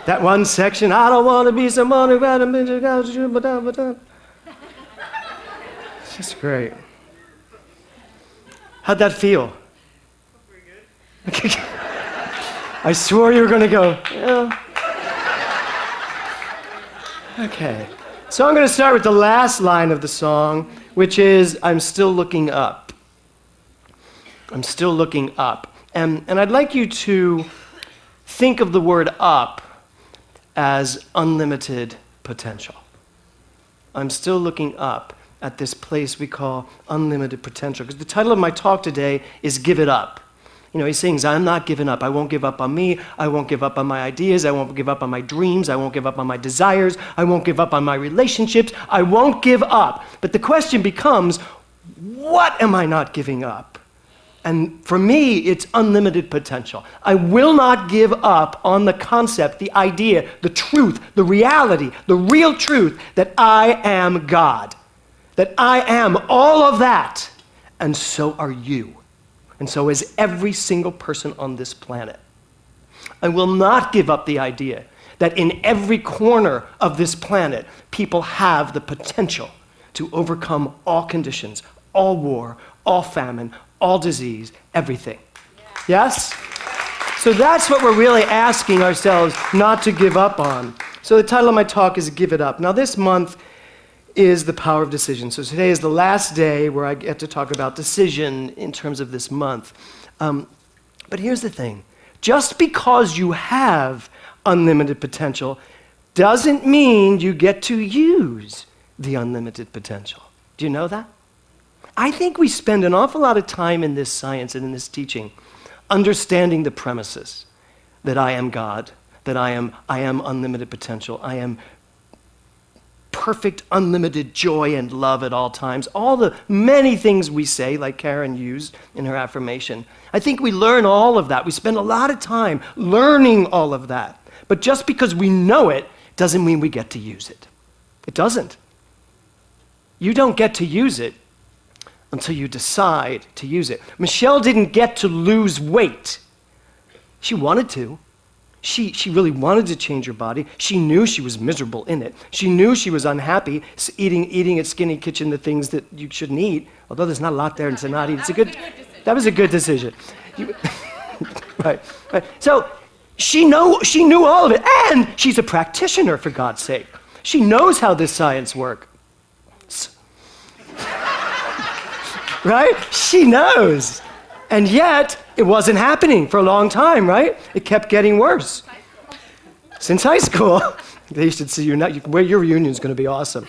That one section, I don't want to be someone who had a minute. It's just great. How'd that feel? Pretty good. I swore you were going to go, yeah. Okay. So I'm going to start with the last line of the song, which is, I'm still looking up. I'm still looking up. And I'd like you to think of the word up as unlimited potential. I'm still looking up at this place we call unlimited potential. Because the title of my talk today is Give It Up. You know, he's saying, I'm not giving up. I won't give up on me. I won't give up on my ideas. I won't give up on my dreams. I won't give up on my desires. I won't give up on my relationships. I won't give up. But the question becomes, what am I not giving up? And for me, it's unlimited potential. I will not give up on the concept, the idea, the truth, the reality, the real truth that I am God, that I am all of that, and so are you. And so is every single person on this planet. I will not give up the idea that in every corner of this planet, people have the potential to overcome all conditions, all war, all famine, all disease, everything. Yes? So that's what we're really asking ourselves not to give up on. So the title of my talk is Give It Up. Now this month is the power of decision. So today is the last day where I get to talk about decision in terms of this month. But here's the thing. Just because you have unlimited potential doesn't mean you get to use the unlimited potential. Do you know that? I think we spend an awful lot of time in this science and in this teaching understanding the premises that I am God, that I am unlimited potential, I am perfect, unlimited joy and love at all times. All the many things we say, like Karen used in her affirmation. I think we learn all of that. We spend a lot of time learning all of that. But just because we know it doesn't mean we get to use it. It doesn't. You don't get to use it until you decide to use it. Michelle didn't get to lose weight. She wanted to. She really wanted to change her body. She knew she was miserable in it. She knew she was unhappy eating at Skinny Kitchen the things that you shouldn't eat, although there's not a lot there to not eat. That was a good decision. Right. So she knew all of it, and she's a practitioner, for God's sake. She knows how this science works. Right? She knows. And yet, it wasn't happening for a long time, right? It kept getting worse. Since high school. They should see you now. Your reunion is going to be awesome.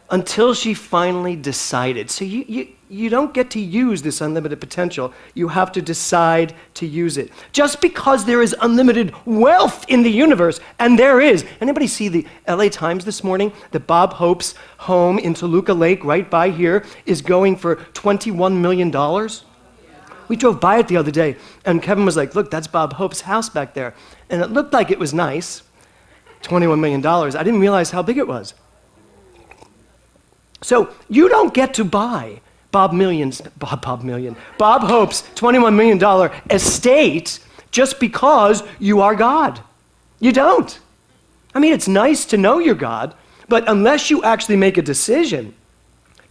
Until she finally decided. So you don't get to use this unlimited potential. You have to decide to use it. Just because there is unlimited wealth in the universe, and there is. Anybody see the LA Times this morning? That Bob Hope's home in Toluca Lake, right by here, is going for $21 million? We drove by it the other day, and Kevin was like, look, that's Bob Hope's house back there. And it looked like it was nice, $21 million. I didn't realize how big it was. So you don't get to buy Bob Hope's $21 million estate just because you are God. You don't. I mean, it's nice to know you're God, but unless you actually make a decision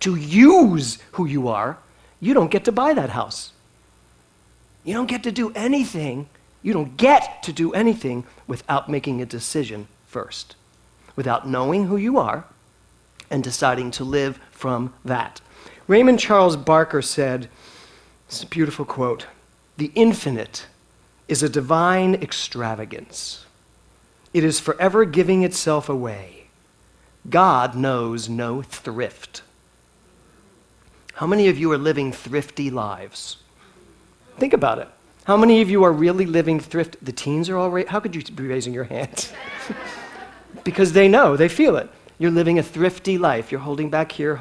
to use who you are, you don't get to buy that house. You don't get to do anything. You don't get to do anything without making a decision first, without knowing who you are and deciding to live from that. Raymond Charles Barker said, it's a beautiful quote, "The infinite is a divine extravagance. It is forever giving itself away. God knows no thrift." How many of you are living thrifty lives? Think about it. How many of you are really living thrift? The teens are all how could you be raising your hands? Because they know, they feel it. You're living a thrifty life. You're holding back here,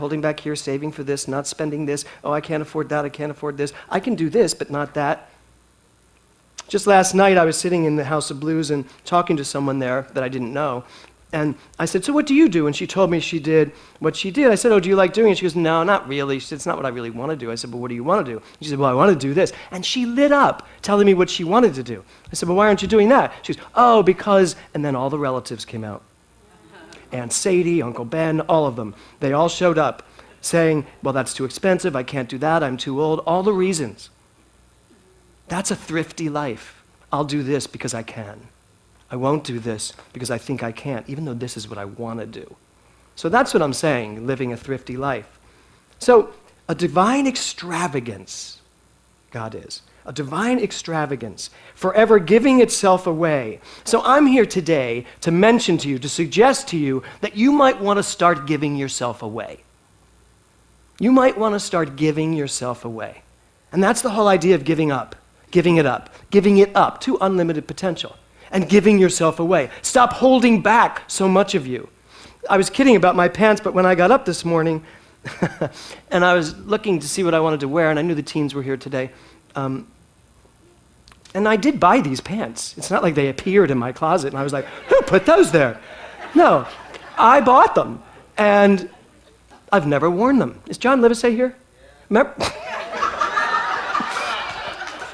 saving for this, not spending this. Oh, I can't afford that, I can't afford this. I can do this, but not that. Just last night, I was sitting in the House of Blues and talking to someone there that I didn't know. And I said, so what do you do? And she told me she did what she did. I said, oh, do you like doing it? She goes, no, not really. She said, it's not what I really want to do. I said, well, what do you want to do? She said, well, I want to do this. And she lit up, telling me what she wanted to do. I said, well, why aren't you doing that? She goes, oh, because, and then all the relatives came out. Aunt Sadie, Uncle Ben, all of them. They all showed up saying, well, that's too expensive. I can't do that. I'm too old. All the reasons. That's a thrifty life. I'll do this because I can. I won't do this because I think I can't, even though this is what I want to do. So that's what I'm saying, living a thrifty life. So a divine extravagance, God is. A divine extravagance, forever giving itself away. So I'm here today to mention to you, to suggest to you that you might want to start giving yourself away. You might want to start giving yourself away. And that's the whole idea of giving up, giving it up to unlimited potential. And giving yourself away. Stop holding back so much of you. I was kidding about my pants, but when I got up this morning, and I was looking to see what I wanted to wear, and I knew the teens were here today, and I did buy these pants. It's not like they appeared in my closet, and I was like, who put those there? No, I bought them, and I've never worn them. Is John Livesey here? Remember?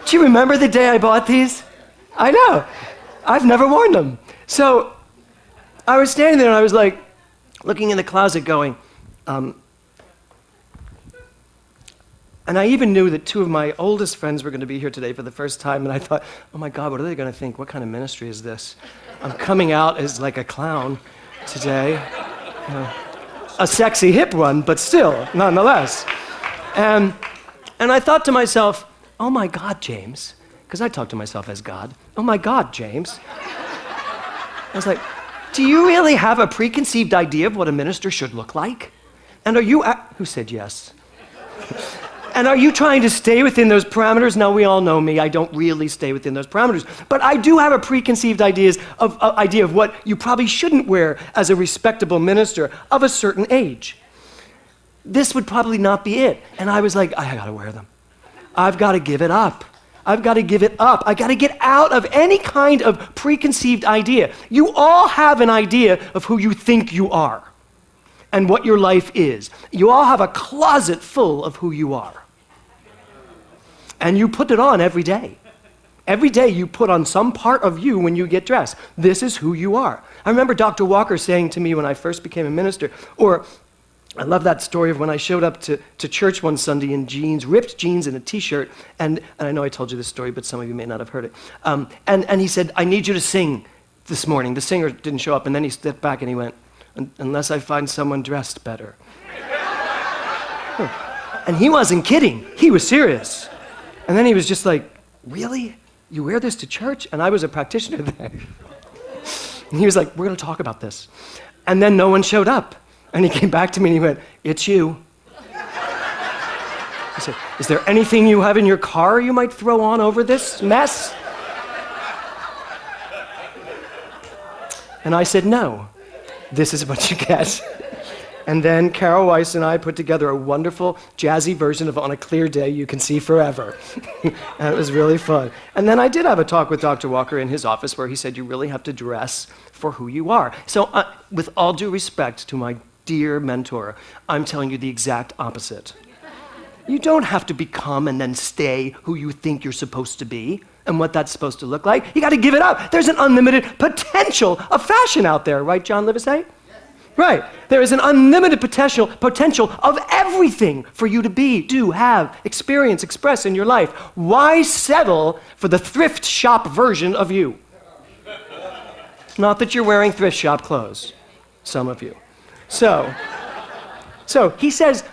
Do you remember the day I bought these? I know. I've never worn them. So I was standing there and I was like looking in the closet going, and I even knew that two of my oldest friends were going to be here today for the first time, and I thought, oh my God, what are they going to think? What kind of ministry is this? I'm coming out as like a clown today. A sexy hip one, but still, nonetheless. And I thought to myself, oh my God, James, because I talk to myself as God. Oh my God, James. I was like, do you really have a preconceived idea of what a minister should look like? And are you, who said yes? And are you trying to stay within those parameters? Now, we all know me, I don't really stay within those parameters. But I do have a preconceived idea of what you probably shouldn't wear as a respectable minister of a certain age. This would probably not be it. And I was like, I gotta wear them. I've gotta give it up. I've got to give it up. I got to get out of any kind of preconceived idea. You all have an idea of who you think you are and what your life is. You all have a closet full of who you are. And you put it on every day. Every day you put on some part of you when you get dressed. This is who you are. I remember Dr. Walker saying to me when I first became a minister, or I love that story of when I showed up to church one Sunday in jeans, ripped jeans and a t-shirt, and I know I told you this story, but some of you may not have heard it. And he said, I need you to sing this morning. The singer didn't show up, and then he stepped back and he went, unless I find someone dressed better. And he wasn't kidding. He was serious. And then he was just like, really? You wear this to church? And I was a practitioner then. And he was like, we're going to talk about this. And then no one showed up. And he came back to me and he went, it's you. I said, is there anything you have in your car you might throw on over this mess? And I said, no, this is what you get. And then Carol Weiss and I put together a wonderful jazzy version of On a Clear Day You Can See Forever. And it was really fun. And then I did have a talk with Dr. Walker in his office where he said, you really have to dress for who you are. So with all due respect to my dear mentor, I'm telling you the exact opposite. You don't have to become and then stay who you think you're supposed to be and what that's supposed to look like. You got to give it up. There's an unlimited potential of fashion out there, right, John Livesey? Yes. Right. There is an unlimited potential of everything for you to be, do, have, experience, express in your life. Why settle for the thrift shop version of you? Not that you're wearing thrift shop clothes, some of you. So he says,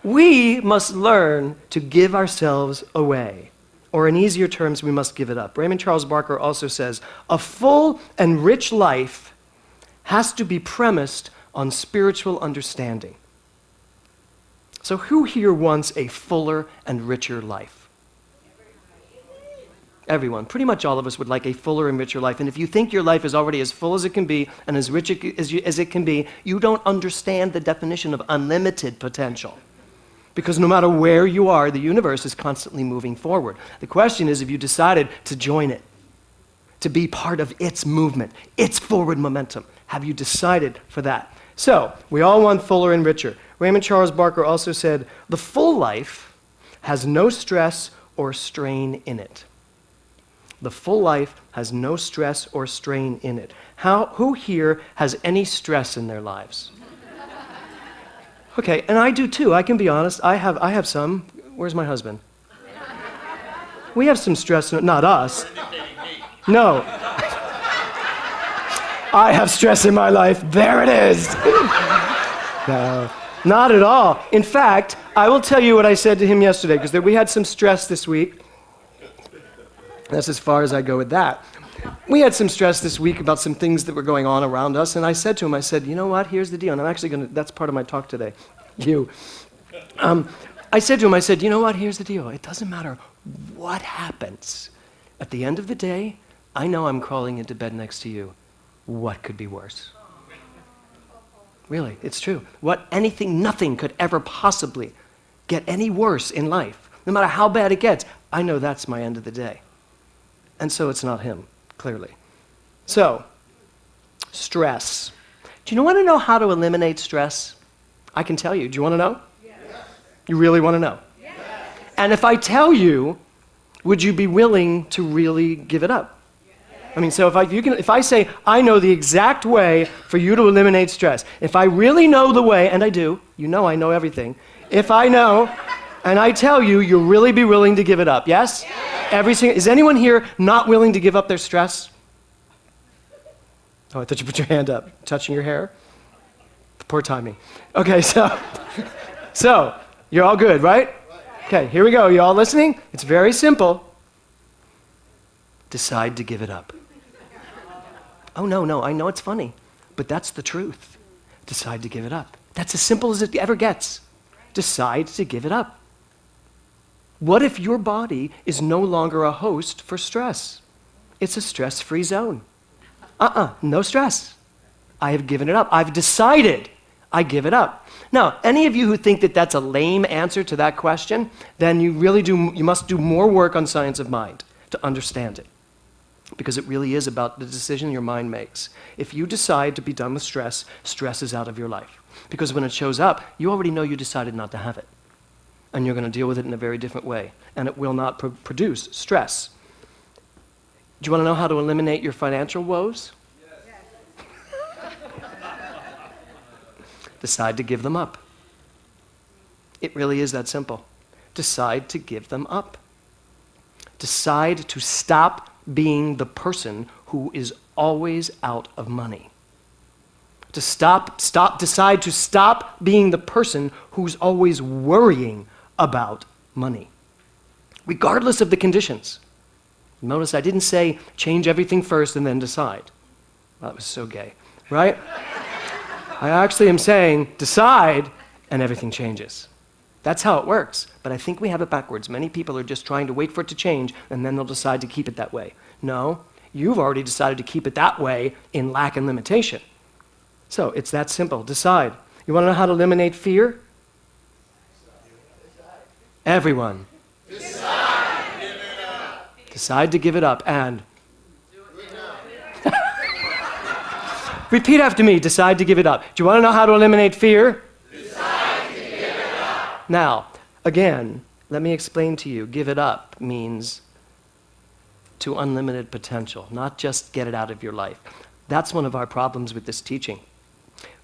we must learn to give ourselves away. Or in easier terms, we must give it up. Raymond Charles Barker also says, a full and rich life has to be premised on spiritual understanding. So who here wants a fuller and richer life? Everyone. Pretty much all of us would like a fuller and richer life. And if you think your life is already as full as it can be and as rich as it can be, you don't understand the definition of unlimited potential. Because no matter where you are, the universe is constantly moving forward. The question is if you decided to join it. to be part of its movement, its forward momentum? Have you decided for that? So, we all want fuller and richer. Raymond Charles Barker also said, the full life has no stress or strain in it. The full life has no stress or strain in it. Who here has any stress in their lives? Okay, and I do too. I can be honest. I have some. Where's my husband? We have some stress. Not us. No. I have stress in my life. There it is. No, not at all. In fact, I will tell you what I said to him yesterday, because we had some stress this week. That's as far as I go with that. We had some stress this week about some things that were going on around us, and I said to him, I said, you know what, here's the deal, and I'm actually that's part of my talk today. I said to him, I said, you know what, here's the deal. It doesn't matter what happens. At the end of the day, I know I'm crawling into bed next to you. What could be worse? Really, it's true. Nothing could ever possibly get any worse in life. No matter how bad it gets, I know that's my end of the day. And so it's not him, clearly. So, stress. Do you want to know how to eliminate stress? I can tell you. Do you want to know? Yes. You really want to know? Yes. And if I tell you, would you be willing to really give it up? Yes. I mean, so if I say, I know the exact way for you to eliminate stress, if I really know the way, and I do, I know everything. If I know, and I tell you, you'll really be willing to give it up, yes? Is anyone here not willing to give up their stress? Oh, I thought you put your hand up. Touching your hair? Poor timing. Okay, so you're all good, right? Okay, here we go. You all listening? It's very simple. Decide to give it up. Oh, no, I know it's funny, but that's the truth. Decide to give it up. That's as simple as it ever gets. Decide to give it up. What if your body is no longer a host for stress? It's a stress-free zone. No stress. I have given it up. I've decided I give it up. Now, any of you who think that that's a lame answer to that question, then you must do more work on science of mind to understand it. Because it really is about the decision your mind makes. If you decide to be done with stress, stress is out of your life. Because when it shows up, you already know you decided not to have it. And you're going to deal with it in a very different way. And it will not produce stress. Do you want to know how to eliminate your financial woes? Yes. Decide to give them up. It really is that simple. Decide to give them up. Decide to stop being the person who is always out of money. Decide to stop being the person who's always worrying about money, regardless of the conditions. Notice I didn't say change everything first and then decide. Well, that was so gay, right? I actually am saying decide and everything changes. That's how it works. But I think we have it backwards. Many people are just trying to wait for it to change and then they'll decide to keep it that way. No, you've already decided to keep it that way in lack and limitation. So it's that simple. Decide. You want to know how to eliminate fear? Everyone. Decide to give it up. Decide to give it up and repeat after me. Decide to give it up. Do you want to know how to eliminate fear? Decide to give it up. Now, again, let me explain to you. Give it up means to unlimited potential, not just get it out of your life. That's one of our problems with this teaching.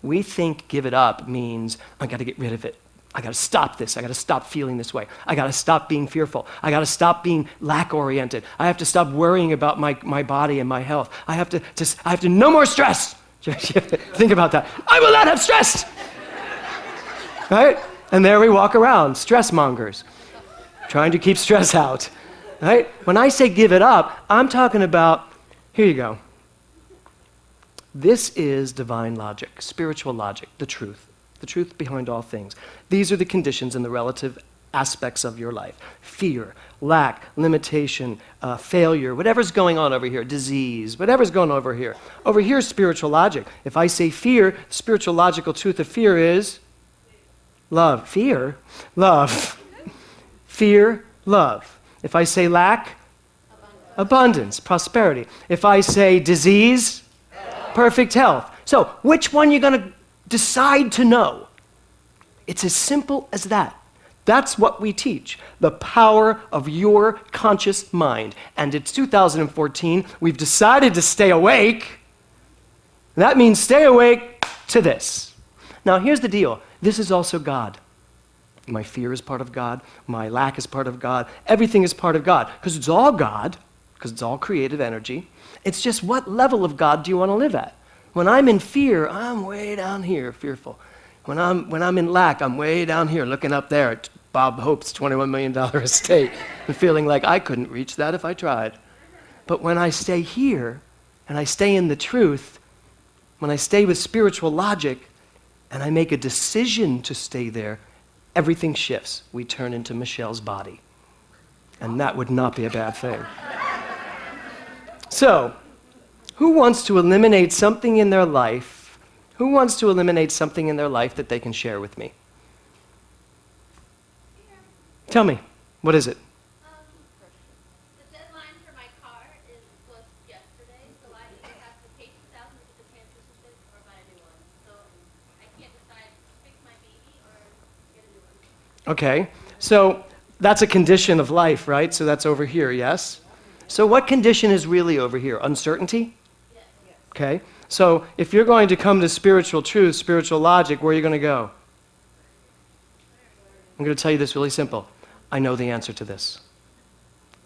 We think give it up means I got to get rid of it. I got to stop this. I got to stop feeling this way. I got to stop being fearful. I got to stop being lack-oriented. I have to stop worrying about my body and my health. I have to no more stress. Think about that. I will not have stress. Right? And there we walk around, stress mongers, trying to keep stress out. Right? When I say give it up, I'm talking about, here you go. This is divine logic, spiritual logic, the truth behind all things. These are the conditions and the relative aspects of your life. Fear, lack, limitation, failure, whatever's going on over here, disease, whatever's going on over here. Over here is spiritual logic. If I say fear, spiritual logical truth of fear is love. Fear, love. Fear, love. If I say lack, Abundance, prosperity. If I say disease, perfect health. So which one you're going to decide to know? It's as simple as that. That's what we teach, the power of your conscious mind. And it's 2014. We've decided to stay awake. That means stay awake to this. Now, here's the deal. This is also God. My fear is part of God. My lack is part of God. Everything is part of God because it's all God, because it's all creative energy. It's just what level of God do you want to live at? When I'm in fear, I'm way down here, fearful. When I'm in lack, I'm way down here, looking up there at Bob Hope's $21 million estate and feeling like I couldn't reach that if I tried. But when I stay here and I stay in the truth, when I stay with spiritual logic and I make a decision to stay there, everything shifts. We turn into Michelle's body. And that would not be a bad thing. So, who wants to eliminate something in their life? Who wants to eliminate something in their life that they can share with me? Tell me, what is it? The deadline for my car was yesterday, so I either have to pay $2,000 to get the transmission fixed or buy a new one. So I can't decide to fix my baby or get a new one. Okay, so that's a condition of life, right? So that's over here, yes? So what condition is really over here? Uncertainty? Yes. Okay, so if you're going to come to spiritual truth, spiritual logic, where are you going to go? I'm going to tell you this really simple. I know the answer to this.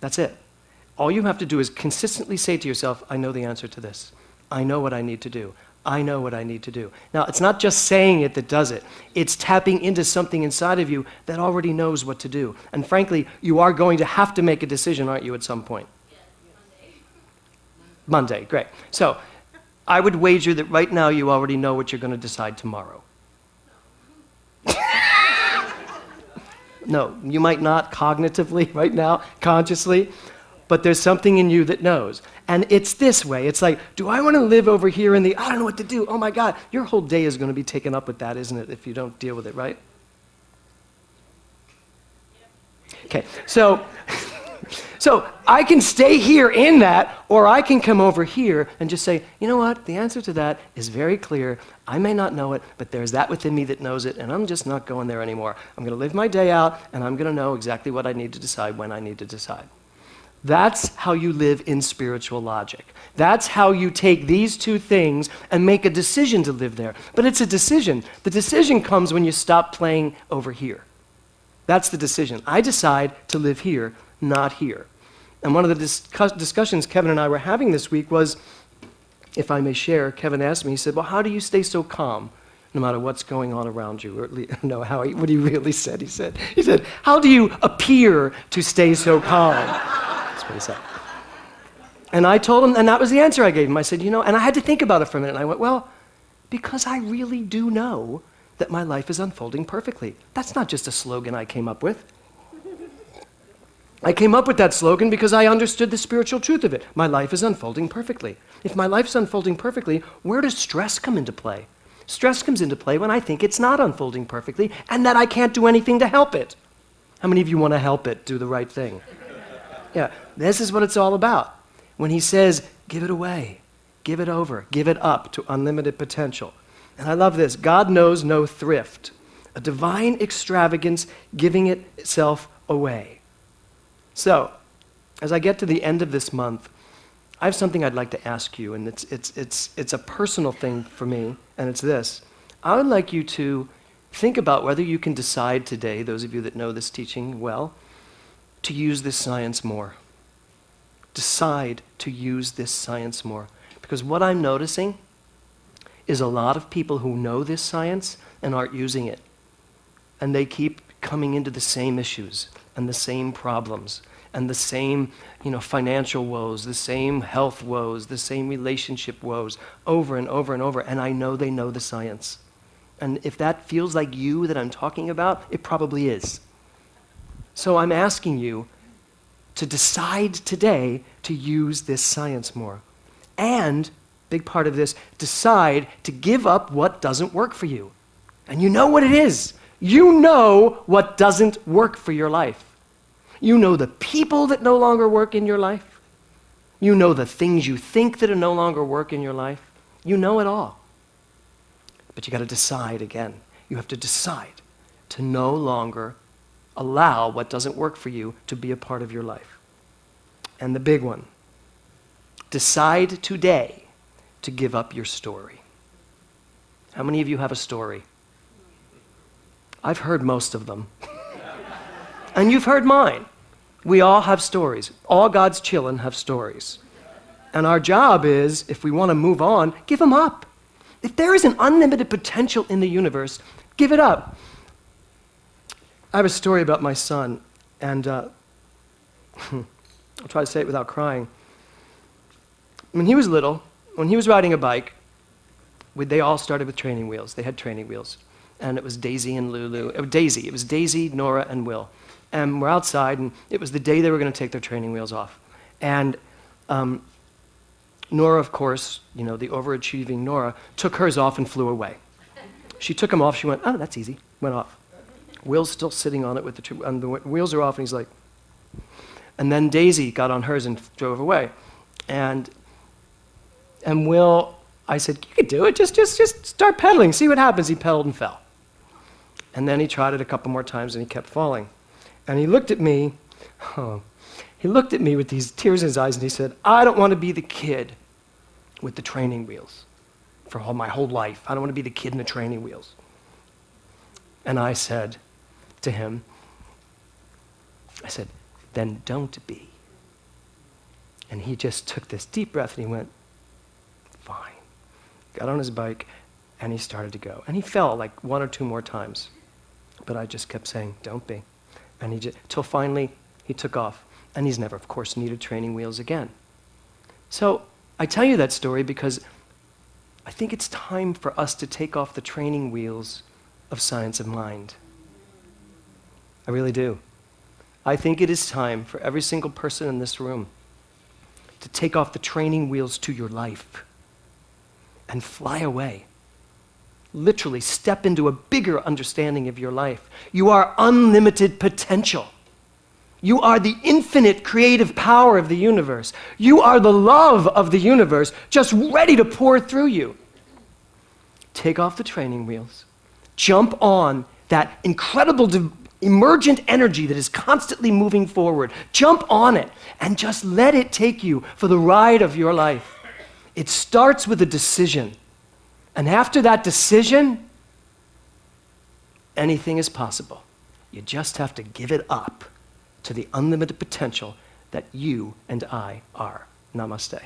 That's it. All you have to do is consistently say to yourself, I know the answer to this. I know what I need to do. I know what I need to do. Now, it's not just saying it that does it. It's tapping into something inside of you that already knows what to do. And frankly, you are going to have to make a decision, aren't you, at some point? Yes, Monday, great. So, I would wager that right now you already know what you're going to decide tomorrow. No, you might not cognitively right now, consciously, but there's something in you that knows. And it's this way. It's like, do I want to live over here in the, I don't know what to do. Oh my God, your whole day is going to be taken up with that, isn't it, if you don't deal with it, right? Okay, so I can stay here in that, or I can come over here and just say, you know what, the answer to that is very clear. I may not know it, but there's that within me that knows it, and I'm just not going there anymore. I'm going to live my day out, and I'm going to know exactly what I need to decide when I need to decide. That's how you live in spiritual logic. That's how you take these two things and make a decision to live there. But it's a decision. The decision comes when you stop playing over here. That's the decision. I decide to live here, not here. And one of the discussions Kevin and I were having this week was, if I may share, Kevin asked me, he said, well, how do you stay so calm no matter what's going on around you? Or at least, no, what he really said, he said, how do you appear to stay so calm? That's what he said. And I told him, and that was the answer I gave him. I said, and I had to think about it for a minute. And I went, well, because I really do know that my life is unfolding perfectly. That's not just a slogan I came up with. I came up with that slogan because I understood the spiritual truth of it. My life is unfolding perfectly. If my life is unfolding perfectly, where does stress come into play? Stress comes into play when I think it's not unfolding perfectly and that I can't do anything to help it. How many of you want to help it do the right thing? Yeah, this is what it's all about. When he says, give it away, give it over, give it up to unlimited potential. And I love this. God knows no thrift, a divine extravagance giving itself away. So, as I get to the end of this month, I have something I'd like to ask you, and it's a personal thing for me, and it's this. I would like you to think about whether you can decide today, those of you that know this teaching well, to use this science more. Decide to use this science more. Because what I'm noticing is a lot of people who know this science and aren't using it. And they keep coming into the same issues and the same problems and the same, financial woes, the same health woes, the same relationship woes over and over and over. And I know they know the science. And if that feels like you that I'm talking about, it probably is. So I'm asking you to decide today to use this science more. And, big part of this, decide to give up what doesn't work for you. And you know what it is. You know what doesn't work for your life. You know the people that no longer work in your life. You know the things you think that are no longer work in your life. You know it all. But you got to decide again. You have to decide to no longer allow what doesn't work for you to be a part of your life. And the big one, decide today to give up your story. How many of you have a story? I've heard most of them. And you've heard mine. We all have stories. All God's children have stories. And our job is, if we want to move on, give them up. If there is an unlimited potential in the universe, give it up. I have a story about my son, and I'll try to say it without crying. When he was little, when he was riding a bike, they all started with training wheels. They had training wheels. And it was Daisy and Lulu. It was Daisy, Nora, and Will. And we're outside, and it was the day they were going to take their training wheels off. And Nora, of course, the overachieving Nora, took hers off and flew away. She took them off. She went, oh, that's easy. Went off. Will's still sitting on it with and the wheels are off, and he's like, and then Daisy got on hers and drove away. And Will, I said, you could do it. Just start pedaling. See what happens. He pedaled and fell. And then he tried it a couple more times, and he kept falling. And he looked at me. He looked at me with these tears in his eyes, and he said, I don't want to be the kid with the training wheels for my whole life. I don't want to be the kid in the training wheels. And I said to him, then don't be. And he just took this deep breath, and he went, fine. Got on his bike, and he started to go. And he fell like one or two more times. But I just kept saying, don't be. And till finally he took off. And he's never, of course, needed training wheels again. So I tell you that story because I think it's time for us to take off the training wheels of science of mind. I really do. I think it is time for every single person in this room to take off the training wheels to your life and fly away. Literally step into a bigger understanding of your life. You are unlimited potential. You are the infinite creative power of the universe. You are the love of the universe, just ready to pour through you. Take off the training wheels. Jump on that incredible emergent energy that is constantly moving forward. Jump on it and just let it take you for the ride of your life. It starts with a decision. And after that decision, anything is possible. You just have to give it up to the unlimited potential that you and I are. Namaste.